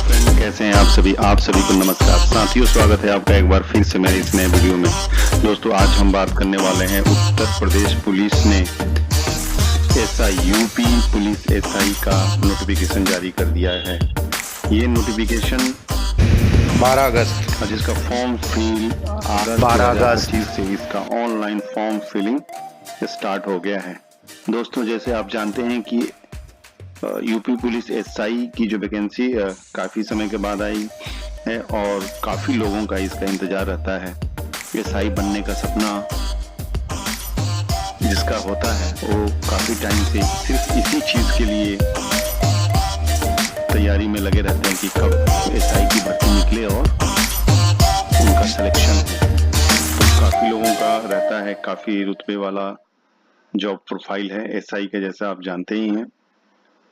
Friend, कैसे हैं आप सभी को नमस्कार साथियों, स्वागत है आपका एक बार फिर से मेरे इस नए वीडियो में। दोस्तों, आज हम बात करने वाले हैं उत्तर प्रदेश पुलिस ने यूपी पुलिस एसआई का नोटिफिकेशन जारी कर दिया है। ये नोटिफिकेशन 12 अगस्त जिसका फॉर्म फिल 12 अगस्त से इसका ऑनलाइन फॉर्म फिलिंग स्टार्ट हो गया है। दोस्तों, जैसे आप जानते हैं कि यूपी पुलिस एसआई की जो वैकेंसी काफ़ी समय के बाद आई है और काफ़ी लोगों का इसका इंतज़ार रहता है। एसआई बनने का सपना जिसका होता है वो काफ़ी टाइम से सिर्फ इसी चीज़ के लिए तैयारी में लगे रहते हैं कि कब एसआई की भर्ती निकले और उनका सिलेक्शन हो। तो काफ़ी लोगों का रहता है, काफ़ी रुतबे वाला जॉब प्रोफाइल है एसआई का, जैसा आप जानते ही हैं।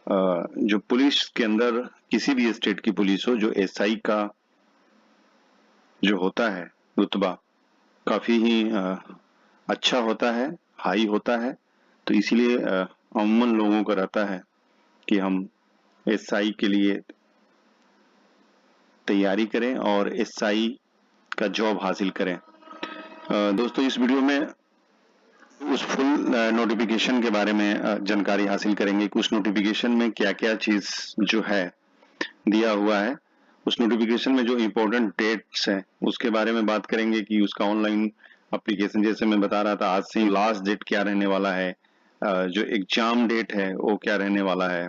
जो पुलिस के अंदर किसी भी स्टेट की पुलिस हो, जो एसआई का जो होता है रुतबा काफ़ी ही अच्छा होता है, हाई होता है। तो इसीलिए अमूमन लोगों का रहता है कि हम एसआई के लिए तैयारी करें और एसआई का जॉब हासिल करें। दोस्तों, इस वीडियो में उस फुल नोटिफिकेशन के बारे में जानकारी हासिल करेंगे कि उस नोटिफिकेशन में क्या क्या चीज़ जो है दिया हुआ है। उस नोटिफिकेशन में जो इम्पोर्टेंट डेट्स हैं उसके बारे में बात करेंगे कि उसका ऑनलाइन एप्लीकेशन, जैसे मैं बता रहा था, आज से लास्ट डेट क्या रहने वाला है, जो एग्जाम डेट है वो क्या रहने वाला है,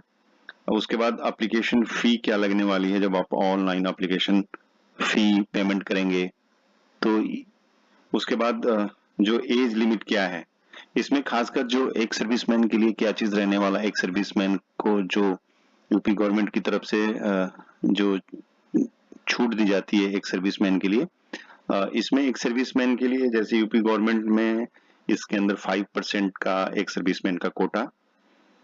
उसके बाद एप्लीकेशन फ़ी क्या लगने वाली है जब आप ऑनलाइन एप्लीकेशन फ़ी पेमेंट करेंगे। तो उसके बाद जो एज लिमिट क्या है, इसमें खासकर जो एक सर्विसमैन के लिए क्या चीज़ रहने वाला है। एक सर्विसमैन को जो यूपी गवर्नमेंट की तरफ से जो छूट दी जाती है एक सर्विसमैन के लिए, इसमें एक सर्विसमैन के लिए जैसे यूपी गवर्नमेंट में इसके अंदर 5% का एक सर्विसमैन का कोटा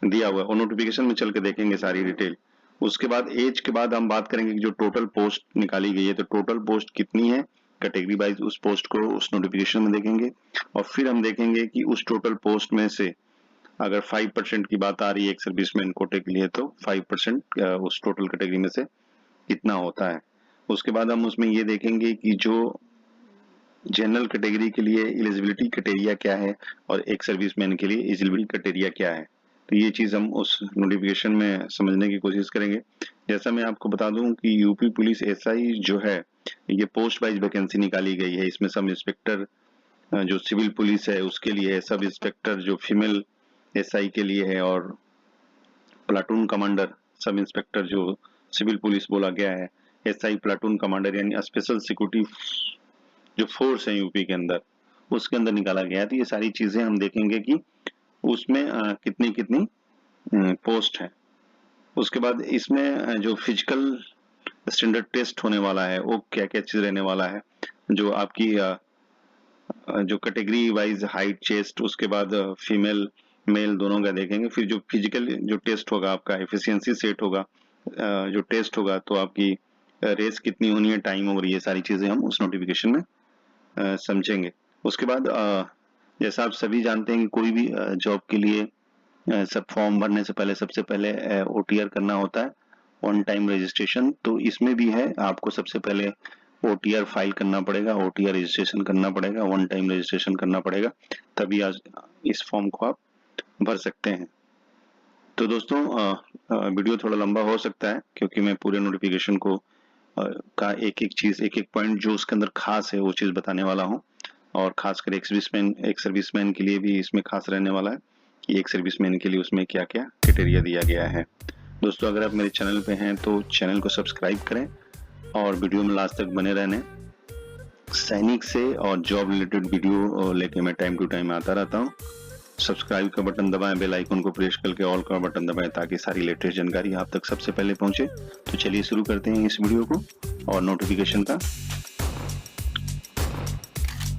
दिया हुआ है और नोटिफिकेशन में चल के देखेंगे सारी डिटेल। उसके बाद एज के बाद हम बात करेंगे कि जो टोटल पोस्ट निकाली गई है, तो टोटल पोस्ट कितनी है कैटेगरी वाइज, उस पोस्ट को उस नोटिफिकेशन में देखेंगे। और फिर हम देखेंगे कि उस टोटल पोस्ट में से अगर 5% की बात आ रही है एक सर्विसमैन कोटे के लिए, तो 5% उस टोटल कैटेगरी में से कितना होता है। उसके बाद हम उसमें ये देखेंगे कि जो जनरल कैटेगरी के लिए एलिजिबिलिटी क्राइटेरिया क्या है और एक सर्विसमैन के लिए एलिजिबिलिटी क्राइटेरिया क्या है। तो ये चीज़ हम उस नोटिफिकेशन में समझने की कोशिश करेंगे। जैसा मैं आपको बता दूं कि यूपी पुलिस एसआई जो है ये पोस्ट वाइज वैकेंसी निकाली गई है। इसमें सब इंस्पेक्टर जो सिविल पुलिस है उसके लिए है, सब इंस्पेक्टर जो फीमेल एसआई के लिए है, और प्लाटून कमांडर सब इंस्पेक्टर जो सिविल पुलिस बोला गया है, एसआई प्लाटून कमांडर यानी स्पेशल सिक्योरिटी जो फोर्स है यूपी के अंदर, उसके अंदर निकाला गया है। तो ये सारी चीजें हम देखेंगे कि उसमें कितनी कितनी पोस्ट है। उसके बाद इसमें जो फिजिकल स्टैंडर्ड टेस्ट होने वाला है वो क्या क्या चीज रहने वाला है, जो आपकी जो कैटेगरी वाइज हाइट, चेस्ट, उसके बाद फीमेल मेल दोनों का देखेंगे। फिर जो फिजिकल जो टेस्ट होगा आपका एफिशिएंसी सेट होगा, जो टेस्ट होगा, तो आपकी रेस कितनी होनी है, टाइम, और ये सारी चीजें हम उस नोटिफिकेशन में समझेंगे। उसके बाद जैसा आप सभी जानते हैं कि कोई भी जॉब के लिए सब फॉर्म भरने से पहले सबसे पहले ओटीआर करना होता है, ऑन टाइम रजिस्ट्रेशन। तो इसमें भी है, आपको सबसे पहले ओटीआर फाइल करना पड़ेगा, ओटीआर रजिस्ट्रेशन करना पड़ेगा, ऑन टाइम रजिस्ट्रेशन करना पड़ेगा, तभी आज इस फॉर्म को आप भर सकते हैं। तो दोस्तों, वीडियो थोड़ा लंबा हो सकता है क्योंकि मैं पूरे नोटिफिकेशन को का एक एक चीज, एक एक पॉइंट जो उसके अंदर खास है वो चीज बताने वाला हूँ। और खासकर एक सर्विसमैन के लिए भी इसमें खास रहने वाला है कि एक सर्विसमैन के लिए उसमें क्या क्या क्राइटेरिया दिया गया है। दोस्तों, अगर आप मेरे चैनल पे हैं तो चैनल को सब्सक्राइब करें और वीडियो में लास्ट तक बने रहने। सैनिक से और जॉब रिलेटेड वीडियो लेके मैं टाइम टू टाइम आता रहता हूँ। सब्सक्राइब का बटन दबाएं, बेल आइकन को प्रेस करके ऑल का बटन दबाएं ताकि सारी लेटेस्ट जानकारी आप तक सबसे पहले पहुंचे। तो चलिए शुरू करते हैं इस वीडियो को और नोटिफिकेशन का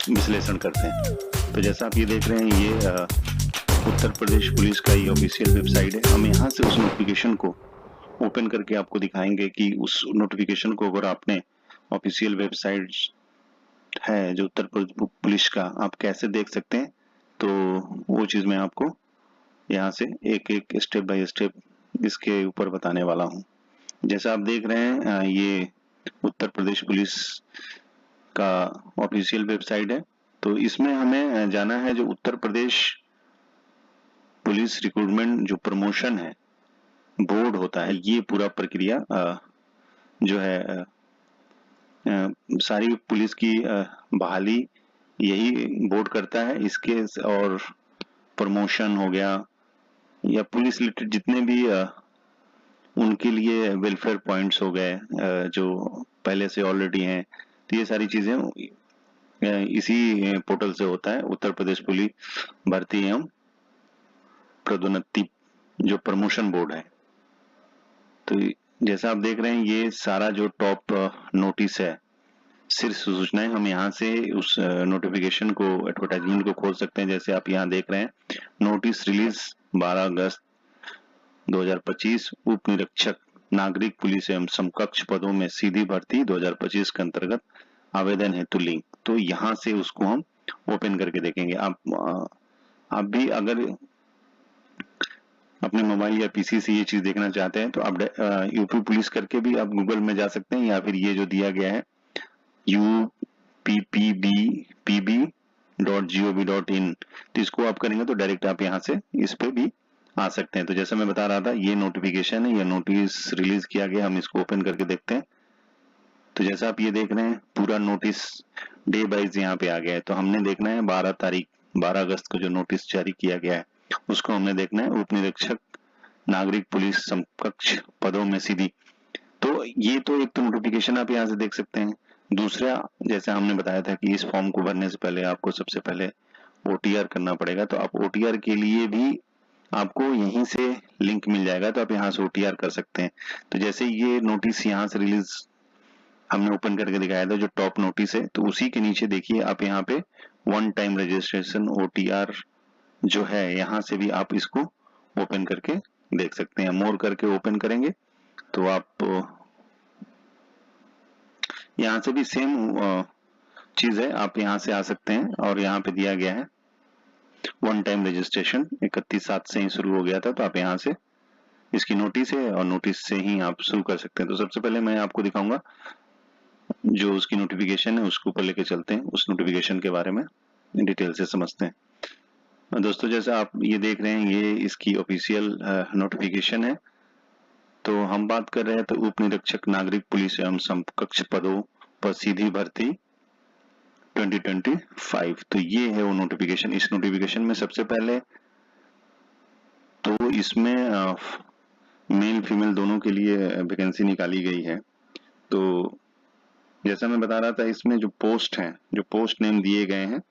विश्लेषण करते हैं। तो जैसा आप ये देख रहे हैं, ये उत्तर प्रदेश पुलिस का ये ऑफिशियल वेबसाइट है। हम यहाँ से उस नोटिफिकेशन को ओपन करके आपको दिखाएंगे कि उस नोटिफिकेशन को अगर आपने ऑफिशियल वेबसाइट है जो उत्तर प्रदेश पुलिस का, आप कैसे देख सकते हैं, तो वो चीज़ मैं आपको यहाँ से एक एक स्टेप बाय स्टेप इसके ऊपर बताने वाला हूँ। जैसा आप देख रहे हैं ये उत्तर प्रदेश पुलिस का ऑफिशियल वेबसाइट है। तो इसमें हमें जाना है जो उत्तर प्रदेश पुलिस रिक्रूटमेंट जो प्रमोशन है बोर्ड होता है, ये पूरा प्रक्रिया जो है सारी पुलिस की बहाली यही बोर्ड करता है। इसके और प्रमोशन हो गया या पुलिस रिलेटेड जितने भी उनके लिए वेलफेयर पॉइंट्स हो गए जो पहले से ऑलरेडी हैं, तो ये सारी चीजें इसी पोर्टल से होता है। उत्तर प्रदेश पुलिस भर्ती एवं पदोन्नति जो प्रमोशन बोर्ड है। तो जैसा आप देख रहे हैं ये सारा जो टॉप नोटिस है, शीर्ष सूचनाएं, हम यहाँ से उस नोटिफिकेशन को, एडवर्टाइजमेंट को खोल सकते हैं। जैसे आप यहाँ देख रहे हैं, नोटिस रिलीज 12 अगस्त 2025, उप निरीक्षक नागरिक पुलिस एवं समकक्ष पदों में सीधी भर्ती 2025 के अंतर्गत आवेदन हेतु लिंक। तो यहाँ से उसको हम ओपन करके देखेंगे। आप भी अगर अपने मोबाइल या पीसी से ये चीज देखना चाहते हैं तो आप यूपी पुलिस करके भी आप गूगल में जा सकते हैं, या फिर ये जो दिया गया है uppbpb.gov.in, तो इसको आप करेंगे तो डायरेक्ट आप यहाँ से इस पे भी आ सकते हैं। तो जैसा मैं बता रहा था, ये नोटिफिकेशन है, ये नोटिस रिलीज किया गया, हम इसको ओपन करके देखते हैं। तो जैसा आप ये देख रहे हैं, पूरा नोटिस डे वाइज यहाँ पे आ गया है। तो हमने देखना है 12 अगस्त को जो नोटिस जारी किया गया है उसको हमने देखना है, उप निरीक्षक नागरिक पुलिस समकक्ष पदों में सीधी। तो ये तो एक तो नोटिफिकेशन आप यहाँ से देख सकते हैं। दूसरा, जैसे हमने बताया था कि इस फॉर्म को भरने से पहले आपको सबसे पहले ओटीआर करना पड़ेगा। तो आप ओटीआर के लिए भी आपको यहीं से लिंक मिल जाएगा, तो आप यहाँ से ओटीआर कर सकते हैं। तो जैसे ये नोटिस यहाँ से रिलीज हमने ओपन करके दिखाया था, जो टॉप नोटिस है, तो उसी के नीचे देखिए आप यहाँ पे वन टाइम रजिस्ट्रेशन ओटीआर जो है, यहाँ से भी आप इसको ओपन करके देख सकते हैं। मोर करके ओपन करेंगे तो आप यहाँ से भी सेम चीज है, आप यहाँ से आ सकते हैं। और यहाँ पे दिया गया है वन टाइम रजिस्ट्रेशन 31/7 से ही शुरू हो गया था, तो आप यहाँ से इसकी नोटिस है और नोटिस से ही आप शुरू कर सकते हैं। तो सबसे पहले मैं आपको दिखाऊंगा जो उसकी नोटिफिकेशन है, उसके ऊपर लेके चलते हैं, उस नोटिफिकेशन के बारे में डिटेल से समझते हैं। दोस्तों, जैसा आप ये देख रहे हैं, ये इसकी ऑफिशियल नोटिफिकेशन है। तो हम बात कर रहे हैं तो उप निरीक्षक नागरिक पुलिस एवं समकक्ष पदों पर सीधी भर्ती 2025। तो ये है वो नोटिफिकेशन। इस नोटिफिकेशन में सबसे पहले तो इसमें मेल फीमेल दोनों के लिए वैकेंसी निकाली गई है। तो जैसा मैं बता रहा था, इसमें जो पोस्ट हैं, जो पोस्ट नेम दिए गए हैं,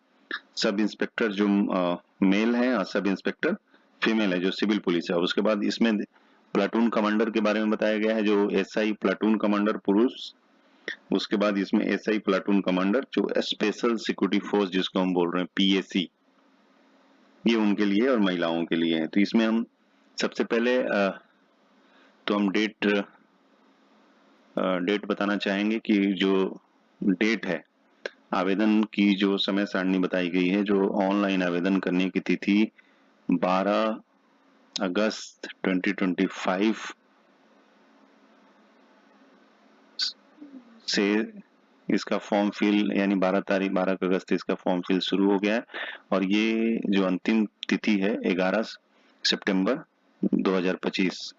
सब इंस्पेक्टर जो मेल है और सब इंस्पेक्टर फीमेल है जो सिविल पुलिस है। और उसके बाद इसमें प्लाटून कमांडर के बारे में बताया गया है, जो एसआई प्लाटून कमांडर पुरुष। उसके बाद इसमें एसआई प्लाटून कमांडर जो स्पेशल सिक्योरिटी फोर्स जिसको हम बोल रहे हैं पीएसी, ये उनके लिए और महिलाओं के लिए है। तो इसमें हम सबसे पहले तो हम डेट बताना चाहेंगे कि जो डेट है आवेदन की, जो समय सारणी बताई गई है, जो ऑनलाइन आवेदन करने की तिथि 12 अगस्त 2025 से इसका फॉर्म फिल, यानी 12 अगस्त इसका फॉर्म फिल शुरू हो गया है। और ये जो अंतिम तिथि है 11 सितंबर 2025।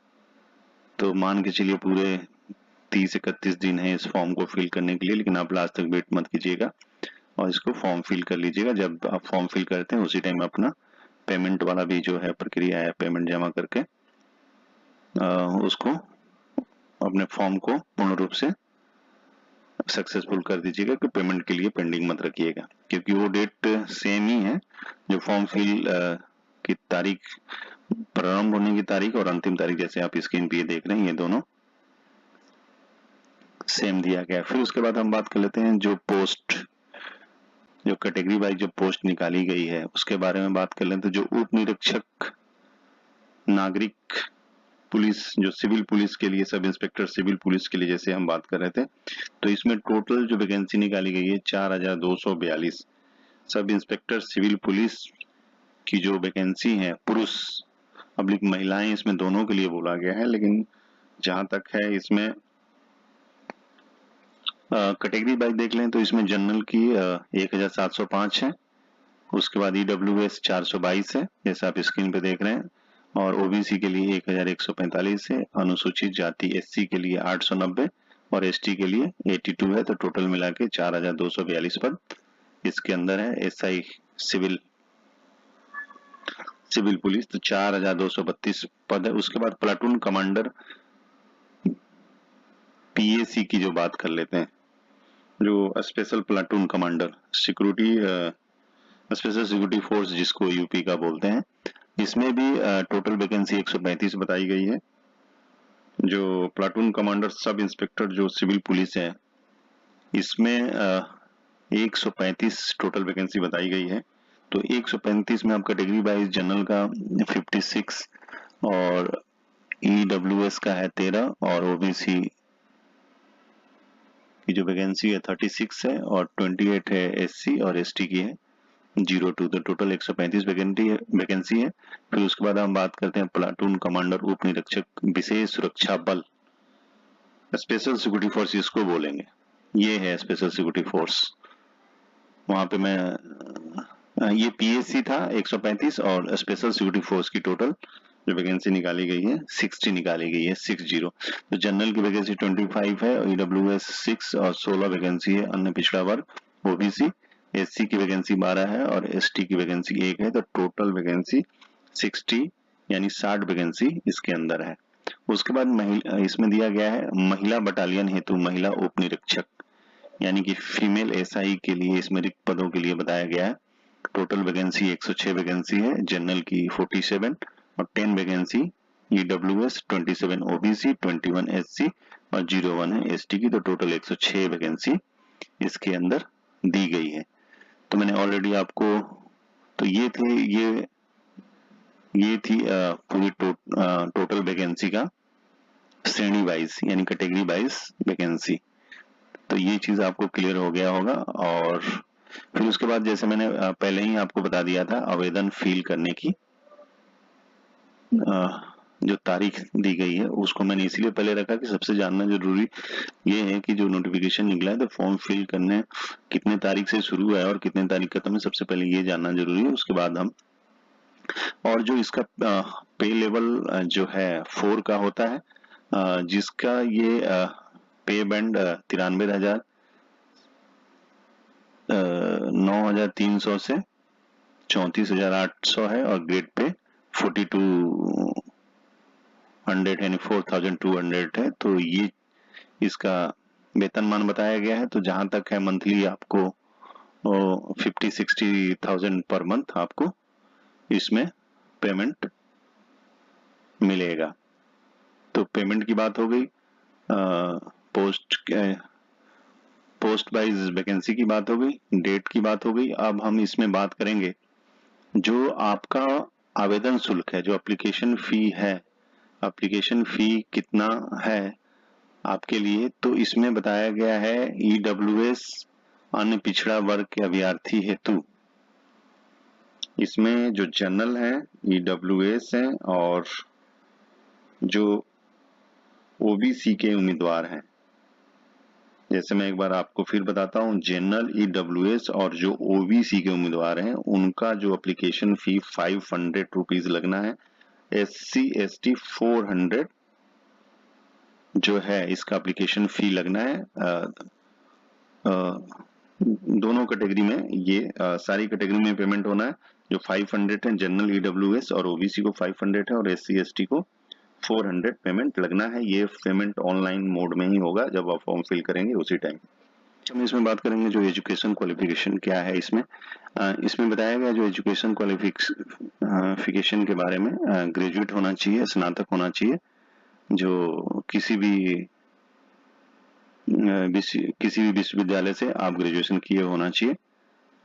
तो मान के चलिए पूरे 30-31 दिन है इस फॉर्म को फिल करने के लिए, लेकिन आप लास्ट तक वेट मत कीजिएगा और इसको फॉर्म फिल कर लीजिएगा। जब आप फॉर्म फिल करते हैं उसी टाइम अपना पेमेंट वाला भी जो है प्रक्रिया है, पेमेंट जमा करके उसको अपने फॉर्म को पूर्ण रूप से सक्सेसफुल कर दीजिएगा कि पेमेंट के लिए पेंडिंग मत रखिएगा, क्योंकि वो डेट सेम ही है जो फॉर्म फिल की तारीख, प्रारंभ होने की तारीख और अंतिम तारीख, जैसे आप स्क्रीन पे देख रहे हैं, ये दोनों सेम दिया गया। फिर उसके बाद हम बात कर लेते हैं जो पोस्ट, जो कैटेगरी वाइज जो पोस्ट निकाली गई है उसके बारे में बात कर लेते हैं। जो उप निरीक्षक नागरिक पुलिस, जो सिविल पुलिस के लिए, सब इंस्पेक्टर सिविल पुलिस के लिए जैसे हम बात कर रहे थे, तो इसमें टोटल जो वैकेंसी निकाली गई है 4242। सब इंस्पेक्टर सिविल पुलिस की जो वैकेंसी है, पुरुष अब्लिक महिलाएं, इसमें दोनों के लिए बोला गया है, लेकिन जहां तक है इसमें कैटेगरी वाइज देख लें तो इसमें जनरल की 1705 है, उसके बाद ईडब्ल्यूएस 422 है जैसा आप स्क्रीन पे देख रहे हैं, और ओबीसी के लिए 1145 है, अनुसूचित जाति एससी के लिए 890 और एसटी के लिए 82 है। तो टोटल मिला के 4242 पद इसके अंदर है। एसआई सिविल पुलिस तो 4232 पद है। उसके बाद प्लाटून कमांडर पीएसी की जो बात कर लेते हैं, जो special platoon commander special security force जिसको यूपी का बोलते हैं, इसमें भी टोटल वैकेंसी 135 बताई गई है। जो प्लाटून कमांडर सब इंस्पेक्टर जो सिविल पुलिस है, इसमें 135 टोटल वैकेंसी बताई गई है। तो 135 में आप कैटेगरी वाइज जनरल का 56 और ईडब्ल्यूएस का है 13 और ओबीसी की जो वैकेंसी है 36 है और 28 है एससी और एसटी की है 02। तो टोटल 135 वैकेंसी है। फिर उसके बाद हम बात करते हैं प्लाटून कमांडर उप निरीक्षक विशेष सुरक्षा बल, स्पेशल सिक्योरिटी फोर्स इसको बोलेंगे, ये है स्पेशल सिक्योरिटी फोर्स। वहां पे मैं ये पीएससी था 135 और स्पेशल सिक्योरिटी फोर्स की टोटल जो वैकेंसी निकाली गई है 60 निकाली गई है 60। तो जनरल की वैकेंसी 25 है, ईडब्ल्यूएस 6 और 16 वैकेंसी है अन्य पिछड़ा वर्ग ओबीसी, एससी की वैकेंसी 12 है और एसटी की वैकेंसी 1 है। तो टोटल वैकेंसी 60 यानी 60 वैकेंसी इसके अंदर है। उसके बाद इसमें दिया गया है महिला बटालियन हेतु महिला उप निरीक्षक, यानी कि फीमेल एसआई के लिए इसमें रिक्त पदों के लिए बताया गया है। टोटल वैकेंसी 106 वैकेंसी है, जनरल की 47 और 10 वैकेंसी ईडब्ल्यूएस, 27 ओबीसी, 21 एससी और 01 है एसटी की। तो टोटल 106 वैकेंसी इसके अंदर दी गई है। तो मैंने ऑलरेडी आपको, तो ये थी पूरी टोटल वैकेंसी का श्रेणी वाइज यानी कैटेगरी वाइज वैकेंसी। तो ये चीज आपको क्लियर हो गया होगा। और फिर उसके बाद जैसे मैंने पहले ही आपको बता दिया था, आवेदन फिल करने की जो तारीख दी गई है उसको मैंने इसलिए पहले रखा कि सबसे जानना जरूरी ये है कि जो नोटिफिकेशन निकला है तो फॉर्म फिल करने कितने तारीख से शुरू है और कितने तारीख खत्म है, सबसे पहले ये जानना जरूरी है। उसके बाद हम, और जो इसका पे लेवल जो है 4 का होता है, जिसका ये पे बैंड 93,000 9,300 से 34,800 है और ग्रेड पे 4200 यानी 4,200 है। तो ये इसका वेतनमान बताया गया है। तो जहां तक है मंथली आपको 50-60,000 पर मंथ आपको इसमें पेमेंट मिलेगा। तो पेमेंट की बात हो गई, पोस्ट वाइज वैकेंसी की बात हो गई, डेट की बात हो गई। अब हम इसमें बात करेंगे जो आपका आवेदन शुल्क है, जो एप्लीकेशन फी है, एप्लीकेशन फी कितना है आपके लिए। तो इसमें बताया गया है ईडब्ल्यूएस अन्य पिछड़ा वर्ग के अभ्यर्थी हेतु, इसमें जो जनरल है ईडब्ल्यूएस है और जो ओबीसी के उम्मीदवार हैं, जैसे मैं एक बार आपको फिर बताता हूं, जनरल ईडब्ल्यूएस और जो ओबीसी के उम्मीदवार हैं उनका जो एप्लीकेशन फी 500 रुपीज लगना है। एससी एसटी 400 जो है इसका एप्लीकेशन फी लगना है। दोनों कैटेगरी में ये सारी कैटेगरी में पेमेंट होना है। जो 500 है जनरल ईडब्ल्यूएस और ओबीसी को 500 है और एससी एसटी को 400 पेमेंट लगना है। ये पेमेंट ऑनलाइन मोड में ही होगा, जब आप फॉर्म फिल करेंगे उसी टाइम। हम इसमें बात करेंगे जो एजुकेशन क्वालिफिकेशन क्या है। इसमें बताया गया जो एजुकेशन क्वालिफिकेशन के बारे में, ग्रेजुएट होना चाहिए, स्नातक होना चाहिए, जो किसी भी विश्वविद्यालय से आप ग्रेजुएशन किए होना चाहिए।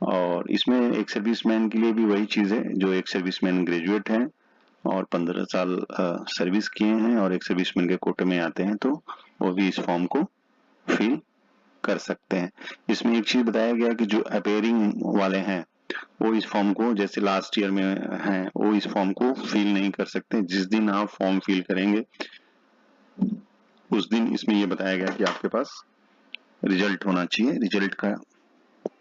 और इसमें एक सर्विसमैन के लिए भी वही चीज है, जो एक सर्विसमैन ग्रेजुएट है और 15 साल सर्विस किए हैं और एक सर्विसमैन के कोटे में आते हैं, तो वो भी इस फॉर्म को फिल कर सकते हैं। इसमें एक चीज बताया गया कि जो अपेयरिंग वाले हैं वो इस फॉर्म को, जैसे लास्ट ईयर में हैं, वो इस फॉर्म को फिल नहीं कर सकते। जिस दिन आप फॉर्म फिल करेंगे उस दिन इसमें ये बताया गया कि आपके पास रिजल्ट होना चाहिए। रिजल्ट का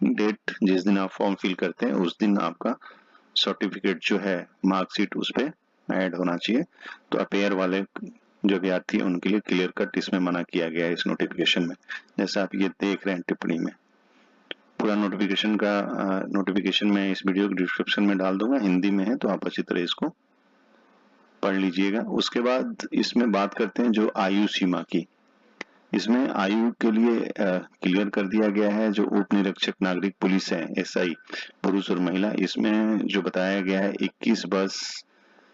डेट जिस दिन आप फॉर्म फिल करते हैं उस दिन आपका सर्टिफिकेट जो है मार्कशीट उस पे ऐड होना चाहिए। तो अपेयर वाले जो अभ्यर्थी है उनके लिए क्लियर कट इसमें मना किया गया है इस नोटिफिकेशन में, जैसा आप ये देख रहे हैं टिप्पणी में। पूरा नोटिफिकेशन मैं इस वीडियो के डिस्क्रिप्शन में डाल दूंगा, हिंदी में है तो आप अच्छी तरह इसको पढ़ लीजिएगा। उसके बाद इसमें बात करते हैं जो आयु सीमा की। इसमें आयु के लिए क्लियर कर दिया गया है जो उप निरीक्षक नागरिक पुलिस है एसआई पुरुष और महिला, इसमें जो बताया गया है 21 वर्ष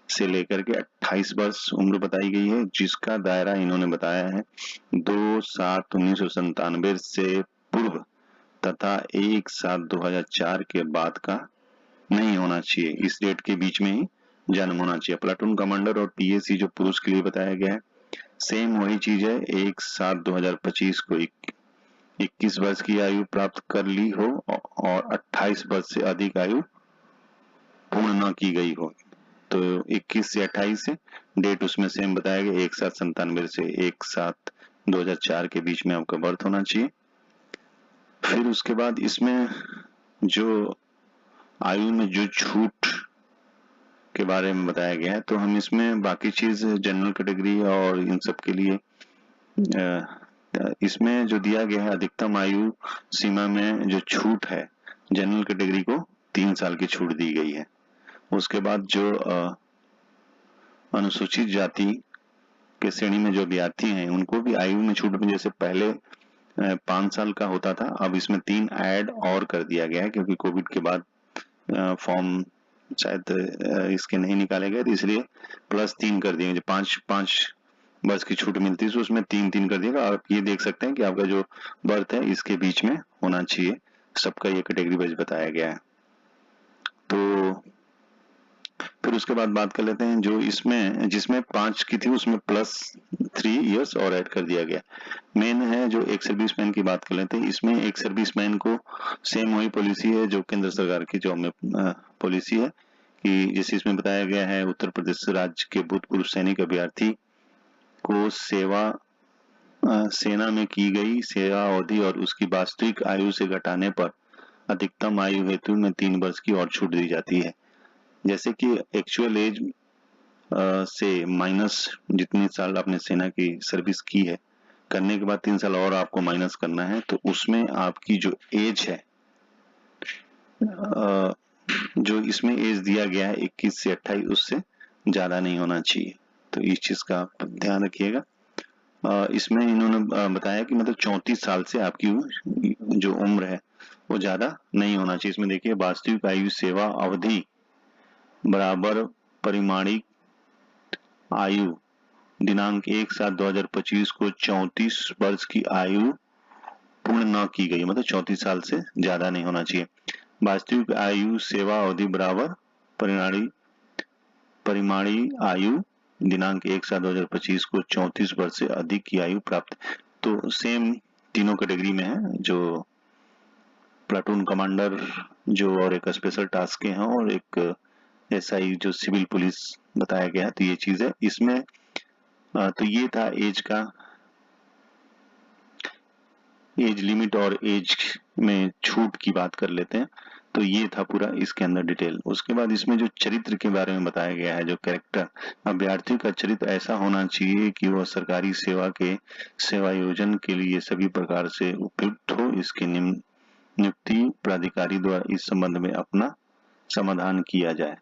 से लेकर के 28 वर्ष उम्र बताई गई है, जिसका दायरा इन्होंने बताया है 2/7/1997 से पूर्व तथा 1/7/2004 के बाद का नहीं होना चाहिए। इस डेट के बीच में ही जन्म होना चाहिए। प्लाटून कमांडर और पीएसी जो पुरुष के लिए बताया गया है सेम वही चीज है, 1/7/2025 को 21 वर्ष की आयु प्राप्त कर ली हो और 28 वर्ष से अधिक आयु पूर्ण न की गई हो। तो 21 से 28 से डेट उसमें सेम बताया गया, 1/7/97 से 1/7/2004 के बीच में आपका बर्थ होना चाहिए। फिर उसके बाद इसमें जो आयु में जो छूट के बारे में बताया गया है, तो हम इसमें बाकी चीज जनरल कैटेगरी और इन सब के लिए इसमें जो दिया गया है अधिकतम आयु सीमा में जो छूट है जनरल कैटेगरी को 3 साल की छूट दी गई है। उसके बाद जो अनुसूचित जाति के श्रेणी में जो अभ्यर्थी हैं उनको भी आयु में छूट में जैसे पहले 5 साल का होता था, अब इसमें 3 ऐड और कर दिया गया है क्योंकि कोविड के बाद फॉर्म शायद इसके नहीं निकाले गए, तो इसलिए +3 कर दिए। 5 वर्ष की छूट मिलती है तो उसमें 3 कर दिएगा। आप ये देख सकते हैं कि आपका जो बर्थ है इसके बीच में होना चाहिए, सबका ये कैटेगरी वाइज बताया गया है। तो फिर उसके बाद बात कर लेते हैं जो इसमें जिसमें 5 की थी उसमें +3 इयर्स और ऐड कर दिया गया। मेन है जो एक सर्विसमैन की बात कर लेते हैं, इसमें एक सर्विसमैन को सेम वही पॉलिसी है जो केंद्र सरकार की जॉब में पॉलिसी है कि जैसे इसमें बताया गया है उत्तर प्रदेश राज्य के भूतपूर्व सैनिक अभ्यर्थी को सेना में की गई सेवा अवधि और उसकी वास्तविक आयु से घटाने पर अधिकतम आयु हेतु में 3 वर्ष की और छूट दी जाती है। जैसे कि एक्चुअल एज से माइनस जितनी साल आपने सेना की सर्विस की है करने के बाद 3 साल और आपको माइनस करना है, तो उसमें आपकी जो एज है जो इसमें एज दिया गया है 21 से 28 उससे ज्यादा नहीं होना चाहिए। तो इस चीज का आप ध्यान रखिएगा। इसमें इन्होंने बताया कि मतलब 34 साल से आपकी जो उम्र है वो ज्यादा नहीं होना चाहिए। इसमें देखिए वास्तविक आयु सेवा अवधि बराबर परिमाणिक आयु दिनांक 1/7/2025 को 34 वर्ष की आयु पूर्ण न की गई, मतलब 34 साल से ज्यादा नहीं होना चाहिए। वास्तविक आयु सेवा अवधि बराबर परिमाणी आयु दिनांक 1/7/2025 को 34 वर्ष से अधिक की आयु प्राप्त। तो सेम तीनों कैटेगरी में है, जो प्लाटून कमांडर जो और एक स्पेशल टास्क के हैं और एक एसआई जो सिविल पुलिस बताया गया। तो ये चीज है इसमें। तो ये था एज का, एज लिमिट और एज में छूट की बात कर लेते हैं। तो ये था पूरा इसके अंदर डिटेल। उसके बाद इसमें जो चरित्र के बारे में बताया गया है, जो कैरेक्टर, अभ्यर्थी का चरित्र ऐसा होना चाहिए कि वह सरकारी सेवा के सेवायोजन के लिए सभी प्रकार से उपयुक्त हो। इसकी नियुक्ति प्राधिकारी द्वारा इस संबंध में अपना समाधान किया जाए।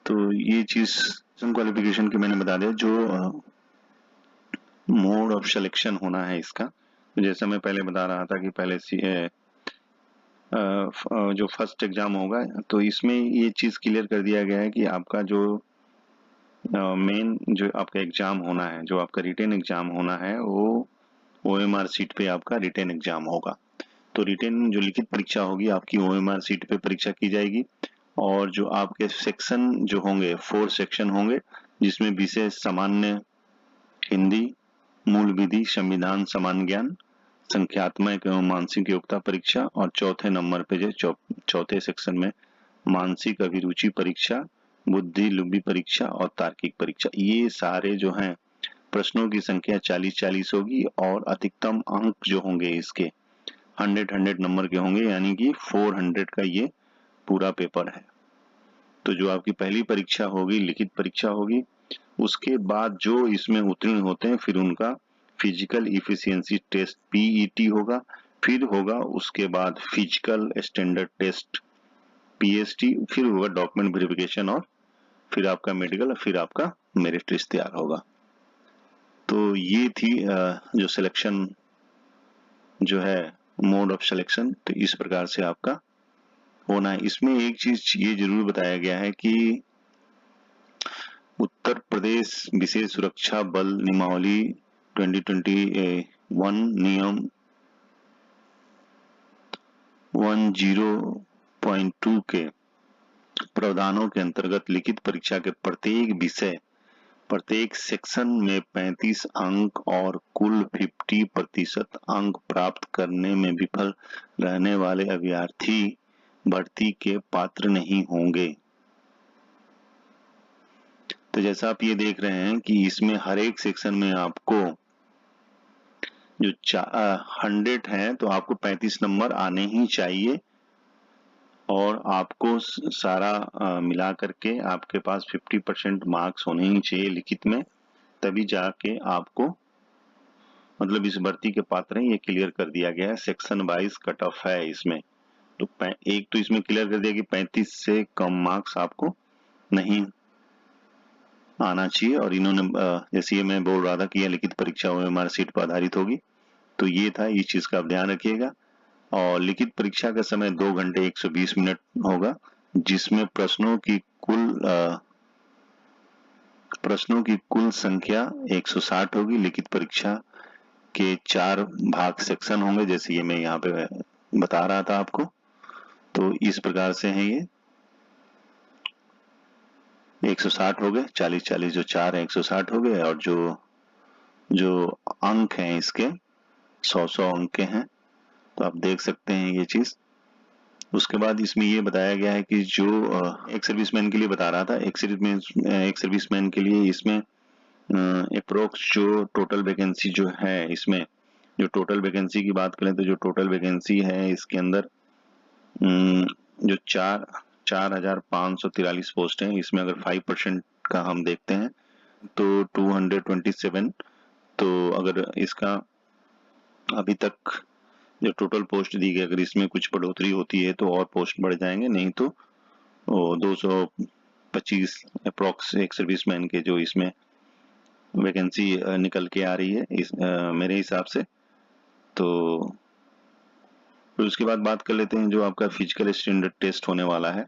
तो ये चीज क्वालिफिकेशन की मैंने बता दिया। जो मोड ऑफ सिलेक्शन होना है इसका, तो जैसा मैं पहले बता रहा था कि पहले जो फर्स्ट एग्जाम होगा, तो इसमें ये चीज क्लियर कर दिया गया है कि आपका जो मेन जो आपका एग्जाम होना है, जो आपका रिटेन एग्जाम होना है, वो OMR सीट पे आपका रिटेन एग्जाम होगा। तो रिटेन जो लिखित परीक्षा होगी आपकी OMR सीट पे परीक्षा की जाएगी। और जो आपके सेक्शन जो होंगे 4 सेक्शन होंगे, जिसमें विषय सामान्य हिंदी, मूल विधि, संविधान, सामान्य ज्ञान, संख्यात्मक एवं मानसिक योग्यता परीक्षा, और चौथे नंबर पे जो चौथे सेक्शन में मानसिक अभिरुचि परीक्षा, बुद्धि लुब्बी परीक्षा और तार्किक परीक्षा। ये सारे जो हैं प्रश्नों की संख्या 40-40 होगी और अधिकतम अंक जो होंगे इसके 100 नंबर के होंगे, यानी कि 400 का ये पूरा पेपर है। तो जो आपकी पहली परीक्षा होगी, लिखित परीक्षा होगी, उसके बाद जो इसमें उत्तीर्ण होते हैं फिर उनका फिजिकल इफिशियंसी टेस्ट पीईटी होगा, फिर होगा उसके बाद फिजिकल स्टैंडर्ड टेस्ट पीएसटी, फिर होगा डॉक्यूमेंट वेरिफिकेशन और फिर आपका मेडिकल, फिर आपका मेरिट लिस्ट तैयार होगा। तो ये थी जो सिलेक्शन जो है मोड ऑफ सिलेक्शन, तो इस प्रकार से आपका होना है। इसमें एक चीज ये जरूर बताया गया है कि उत्तर प्रदेश विशेष सुरक्षा बल नियमावली 2021 नियम 10.2 के प्रावधानों के अंतर्गत लिखित परीक्षा के प्रत्येक विषय प्रत्येक सेक्शन में 35 अंक और कुल 50% अंक प्राप्त करने में विफल रहने वाले अभ्यर्थी भर्ती के पात्र नहीं होंगे। तो जैसा आप ये देख रहे हैं कि इसमें हर एक सेक्शन में आपको जो 100 है तो आपको 35 नंबर आने ही चाहिए और आपको सारा मिला करके आपके पास 50% मार्क्स होने ही चाहिए लिखित में, तभी जाके आपको मतलब इस भर्ती के पात्र हैं, ये क्लियर कर दिया गया है। सेक्शन वाइज कट ऑफ है इसमें, तो एक तो इसमें क्लियर कर दिया कि 35 से कम मार्क्स आपको नहीं आना चाहिए। और इन्होंने जैसे ये मैं बोल रहा था कि यह लिखित परीक्षा ओएमआर सीट पर आधारित होगी, तो ये था, इस चीज का आप ध्यान रखिएगा। और लिखित परीक्षा का समय 2 घंटे 120 मिनट होगा, जिसमें प्रश्नों की कुल संख्या 160 होगी। लिखित परीक्षा के 4 भाग सेक्शन होंगे, जैसे ये मैं यहाँ पे बता रहा था आपको। तो इस प्रकार से है ये 160 हो गए, 40-40 जो 4 है 160 हो गए, और जो अंक हैं इसके 100 अंक के हैं। तो आप देख सकते हैं ये चीज। उसके बाद इसमें ये बताया गया है कि जो एक सर्विसमैन के लिए बता रहा था, एक सर्विसमैन के लिए इसमें अप्रोक्स जो टोटल वैकेंसी जो है, इसमें जो टोटल वैकेंसी की बात करें तो जो टोटल वैकेंसी है इसके अंदर जो 4,543 पोस्ट हैं, इसमें अगर 5% का हम देखते हैं तो 227। तो अगर इसका अभी तक जो टोटल पोस्ट दी गई, अगर इसमें कुछ बढ़ोतरी होती है तो और पोस्ट बढ़ जाएंगे, नहीं तो 225 अप्रोक्स एक सर्विसमैन के जो इसमें वैकेंसी निकल के आ रही है मेरे हिसाब से। तो फिर उसके बाद बात कर लेते हैं जो आपका फिजिकल स्टैंडर्ड टेस्ट होने वाला है।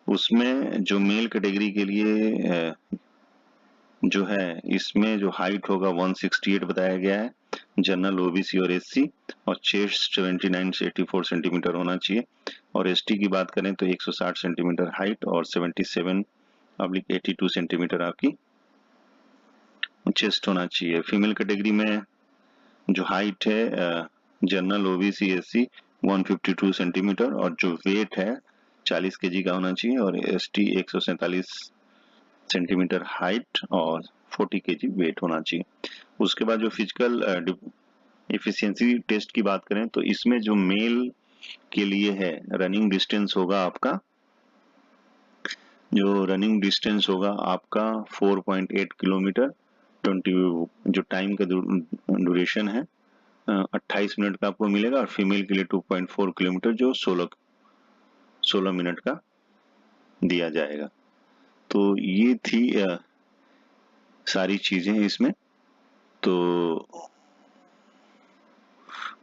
उसमें जो मेल कैटेगरी के लिए जो है, इसमें जो हाइट होगा 168 बताया गया है, जनरल ओबीसी और एससी, और चेस्ट 79 से 84 सेंटीमीटर होना चाहिए। और एसटी की बात करें तो 160 सेंटीमीटर हाइट और 77/82 सेंटीमीटर आपकी चेस्ट होना चाहिए। फीमेल कैटेगरी में जो हाइट है जनरल ओबीसी एससी 152 सेंटीमीटर, और जो वेट है 40 केजी का होना चाहिए, और एसटी 147 सेंटीमीटर हाइट और 40 केजी वेट होना चाहिए। उसके बाद जो फिजिकल एफिशिएंसी टेस्ट की बात करें तो इसमें जो मेल के लिए है, रनिंग डिस्टेंस होगा आपका, जो रनिंग डिस्टेंस होगा आपका 4.8 किलोमीटर, 20 जो टाइम का ड्यूरेशन है 28 मिनट का आपको मिलेगा, और फीमेल के लिए 2.4 किलोमीटर जो 16 मिनट का दिया जाएगा। तो ये थी सारी चीजें इसमें। तो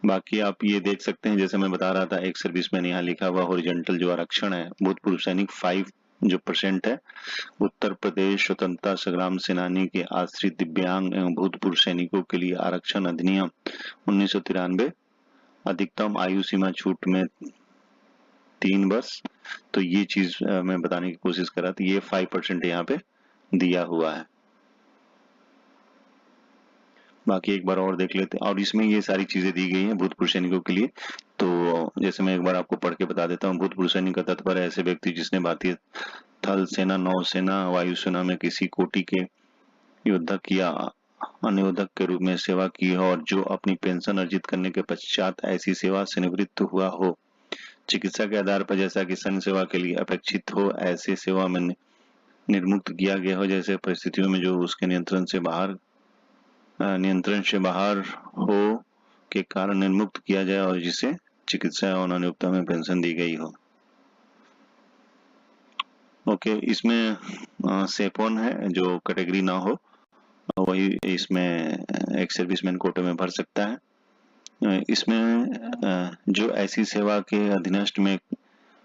बाकी आप ये देख सकते हैं, जैसे मैं बता रहा था, एक सर्विसमैन यहाँ लिखा हुआ हॉरिजॉन्टल जो आरक्षण है, भूतपूर्व सैनिक 5% है, उत्तर प्रदेश स्वतंत्रता संग्राम सेनानी के आश्रित दिव्यांग एवं भूतपूर्व सैनिकों के लिए आरक्षण अधिनियम 1993, अधिकतम आयु सीमा छूट में 3 वर्ष। तो ये चीज मैं बताने की कोशिश कर रहा था, ये 5% यहाँ पे दिया हुआ है। बाकी एक बार और देख लेते हैं, और इसमें ये सारी चीजें दी गई हैं भूतपूर्व सैनिकों के लिए। तो जैसे मैं एक बार आपको पढ़ के बता देता हूँ। भूतपूर्व सैनिक का तात्पर्य ऐसे व्यक्ति जिसने भारतीय थल सेना, नौसेना, वायुसेना में किसी कोटि के युद्धक या अनुमोदक के रूप में सेवा की हो और जो अपनी पेंशन अर्जित करने के पश्चात ऐसी सेवा से निवृत्त हुआ हो, चिकित्सा के आधार पर जैसा कि संघ सेवा के लिए अपेक्षित हो, ऐसे सेवा में निर्मुक्त किया गया हो, जैसे परिस्थितियों में जो उसके नियंत्रण से बाहर हो के कारण निर्मुक्त किया जाए और जिसे चिकित्सा एवं अनुयोक्ता में पेंशन दी गई हो। ओके, इसमें सेपोन है जो कैटेगरी ना हो, वही इसमें एक सर्विसमैन कोटे में भर सकता है। इसमें जो ऐसी सेवा के अधीनस्थ में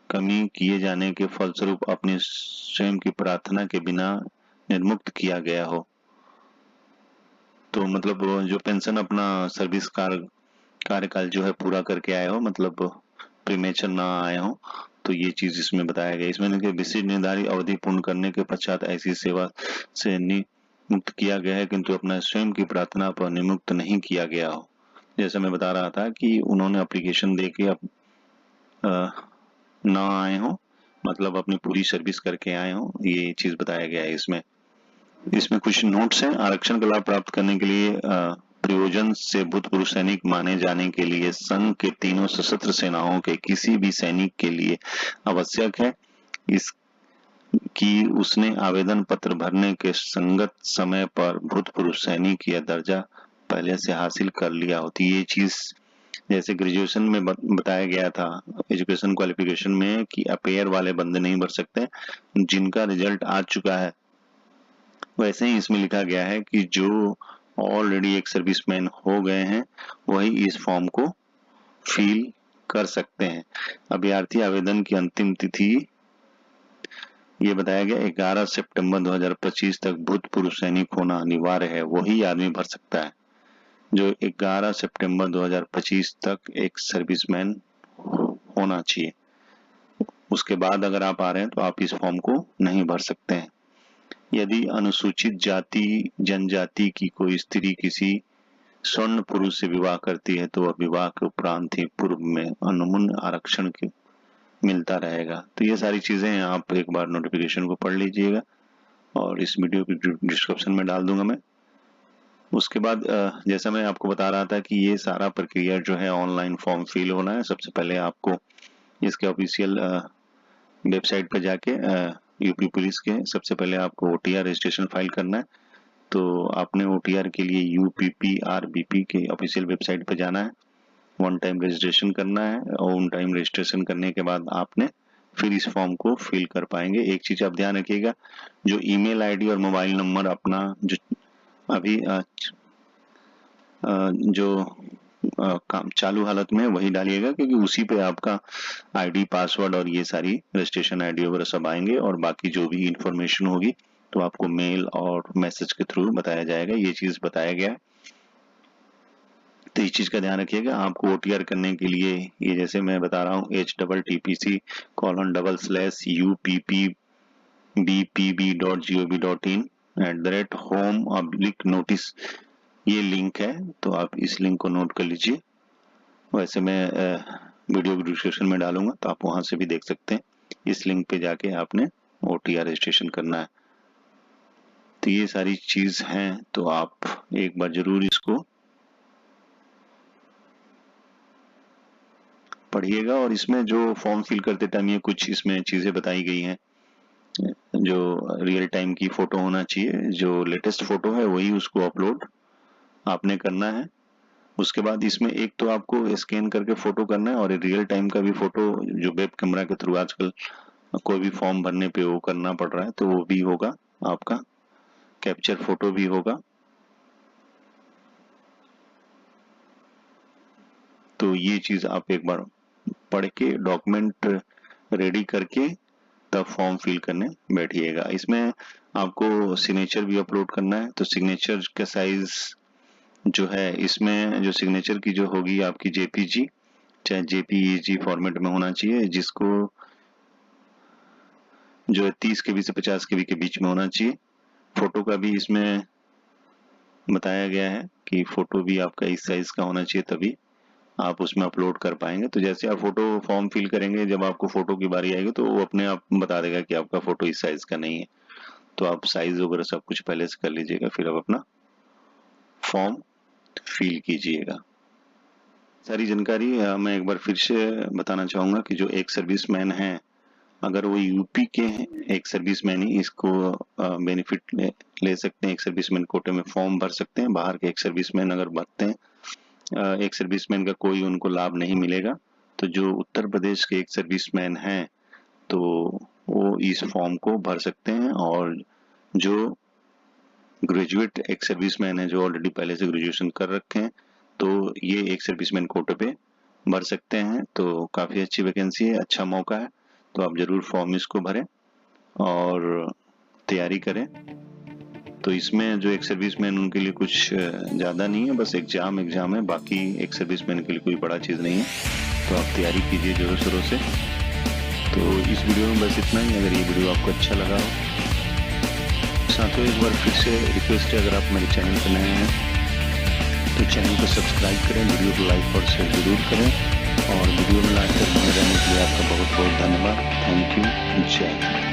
कमी किए जाने के फलस्वरूप अपनी स्वयं की प्रार्थना के बिना निर्मुक्त किया गया हो, तो मतलब जो पेंशन अपना सर्विस कार्यकाल जो है पूरा करके आए हो, मतलब प्रीमेचर ना आए हो, तो ये चीज इसमें बताया गया। इसमें विशिष्ट निर्धारित अवधि पूर्ण करने के पश्चात ऐसी सेवा से मुक्त किया गया है, किंतु अपना स्वयं की प्रार्थना पर निमुक्त नहीं किया गया हो। जैसे मैं बता रहा था कि उन्होंने एप्लीकेशन दे के ना आए हो, मतलब अपनी पूरी सर्विस करके आए हो, ये चीज बताया गया है इसमें। इसमें कुछ नोट्स हैं। आरक्षण का लाभ प्राप्त करने के लिए प्रयोजन से भूतपूर्व सैनिक माने जाने के लिए संघ के तीनों सशस्त्र सेनाओं के किसी भी सैनिक के लिए आवश्यक है कि उसने आवेदन पत्र भरने के संगत समय पर भूतपूर्व सैनिक यह दर्जा पहले से हासिल कर लिया होती। ये चीज जैसे ग्रेजुएशन में बताया गया था एजुकेशन क्वालिफिकेशन में कि अपेयर वाले बंदे नहीं भर सकते, जिनका रिजल्ट आ चुका है, वैसे ही इसमें लिखा गया है कि जो ऑलरेडी एक सर्विसमैन हो गए हैं वही इस फॉर्म को फिल कर सकते हैं। अभ्यर्थी आवेदन की अंतिम तिथि ये बताया गया 11 सितंबर 2025 तक भूतपूर्व सैनिक होना अनिवार्य है, वही आदमी भर सकता है जो 11 सितंबर 2025 तक एक सर्विसमैन होना चाहिए। उसके बाद अगर आप आ रहे हैं तो आप इस फॉर्म को नहीं भर सकते हैं। यदि अनुसूचित जाति जनजाति की कोई स्त्री किसी स्वर्ण पुरुष से विवाह करती है तो वह विवाह के उपरांत ही पूर्व में अनुमूल्य आरक्षण की मिलता रहेगा। तो ये सारी चीजें आप एक बार नोटिफिकेशन को पढ़ लीजिएगा और इस वीडियो की डिस्क्रिप्शन में डाल दूंगा मैं। उसके बाद जैसा मैं आपको बता रहा था कि ये सारा प्रक्रिया जो है ऑनलाइन फॉर्म फिल होना है। सबसे पहले आपको इसके ऑफिशियल वेबसाइट पर जाके यूपी पुलिस के सबसे पहले आपको OTR रजिस्ट्रेशन फाइल करना है। तो आपने OTR के लिए UPPRBP के ऑफिशियल वेबसाइट पर जाना है, वन टाइम रजिस्ट्रेशन करना है और वन टाइम रजिस्ट्रेशन करने के बाद आपने फिर इस फॉर्म को फिल कर पाएंगे। एक चीज आप ध्यान रखिएगा, जो ईमेल आईडी और मोबाइल नंबर अपना जो अभी जो काम चालू हालत में वही डालिएगा, क्योंकि उसी पे आपका आईडी पासवर्ड और ये सारी रजिस्ट्रेशन आईडी वगैरह सब आएंगे और बाकी जो भी इंफॉर्मेशन होगी तो आपको मेल और मैसेज के थ्रू बताया जाएगा। ये चीज बताया गया है, तो इस चीज का ध्यान रखिएगा। आपको OTR करने के लिए ये जैसे मैं बता रहा हूँ http://uppb.gov.in@home/notice ये लिंक है, तो आप इस लिंक को नोट कर लीजिए। वैसे मैं वीडियो की डिस्क्रिप्शन में डालूंगा तो आप वहां से भी देख सकते हैं। इस लिंक पे जाके आपने OTR रजिस्ट्रेशन करना है। तो ये सारी चीज हैं, तो आप एक बार जरूर इसको पढ़िएगा। और इसमें जो फॉर्म फिल करते टाइम ये कुछ इसमें चीजें बताई गई हैं, जो रियल टाइम की फोटो होना चाहिए, जो लेटेस्ट फोटो है वही उसको अपलोड आपने करना है। उसके बाद इसमें एक तो आपको स्कैन करके फोटो करना है और रियल टाइम का भी फोटो जो वेब कैमरा के थ्रू आजकल कोई भी फॉर्म भरने पे वो करना पड़ रहा है, तो वो भी होगा, आपका कैप्चर फोटो भी होगा। तो ये चीज आप एक बार पढ़ के डॉक्यूमेंट रेडी करके तब फॉर्म फिल करने बैठिएगा। इसमें आपको सिग्नेचर भी अपलोड करना है, तो सिग्नेचर का साइज जो है इसमें जो सिग्नेचर की जो होगी आपकी JPG चाहे JPEG फॉर्मेट में होना चाहिए, जिसको जो है 30 KB से 50 KB के बीच में होना चाहिए। फोटो का भी इसमें बताया गया है कि फोटो भी आपका इस साइज का होना चाहिए, तभी आप उसमें अपलोड कर पाएंगे। तो जैसे आप फोटो फॉर्म फिल करेंगे, जब आपको फोटो की बारी आएगी तो वो अपने आप बता देगा कि आपका फोटो इस साइज का नहीं है, तो आप साइज वगैरह सब कुछ पहले से कर लीजिएगा, फिर आप अपना फॉर्म फिल कीजिएगा। सारी जानकारी मैं एक बार फिर से बताना चाहूँगा कि जो एक सर्विसमैन है, अगर वो यूपी के हैं एक सर्विसमैन ही इसको बेनिफिट ले सकते हैं, एक सर्विसमैन कोटे में फॉर्म भर सकते हैं। बाहर के एक सर्विसमैन अगर भरते हैं, एक सर्विसमैन का कोई उनको लाभ नहीं मिलेगा। तो जो उत्तर प्रदेश के एक सर्विसमैन हैं तो वो इस फॉर्म को भर सकते हैं, और जो ग्रेजुएट एक सर्विसमैन है जो ऑलरेडी पहले से ग्रेजुएशन कर रखे हैं तो ये एक सर्विसमैन कोटे पे भर सकते हैं। तो काफ़ी अच्छी वैकेंसी है, अच्छा मौका है, तो आप ज़रूर फॉर्म इसको भरें और तैयारी करें। तो इसमें जो एक सर्विसमैन उनके लिए कुछ ज़्यादा नहीं है, बस एग्ज़ाम है, बाकी एक सर्विसमैन के लिए कोई बड़ा चीज़ नहीं है। तो आप तैयारी कीजिए जोरों शोरों से। तो इस वीडियो में बस इतना ही। अगर ये वीडियो आपको अच्छा लगा हो, साथियों एक बार फिर से रिक्वेस्ट है, अगर आप मेरे चैनल पर नए हैं तो चैनल को सब्सक्राइब करें, वीडियो को लाइक और शेयर जरूर करें, और वीडियो में लाइक कर बने रहने के लिए आपका बहुत बहुत धन्यवाद। Thank you. जय हिंद।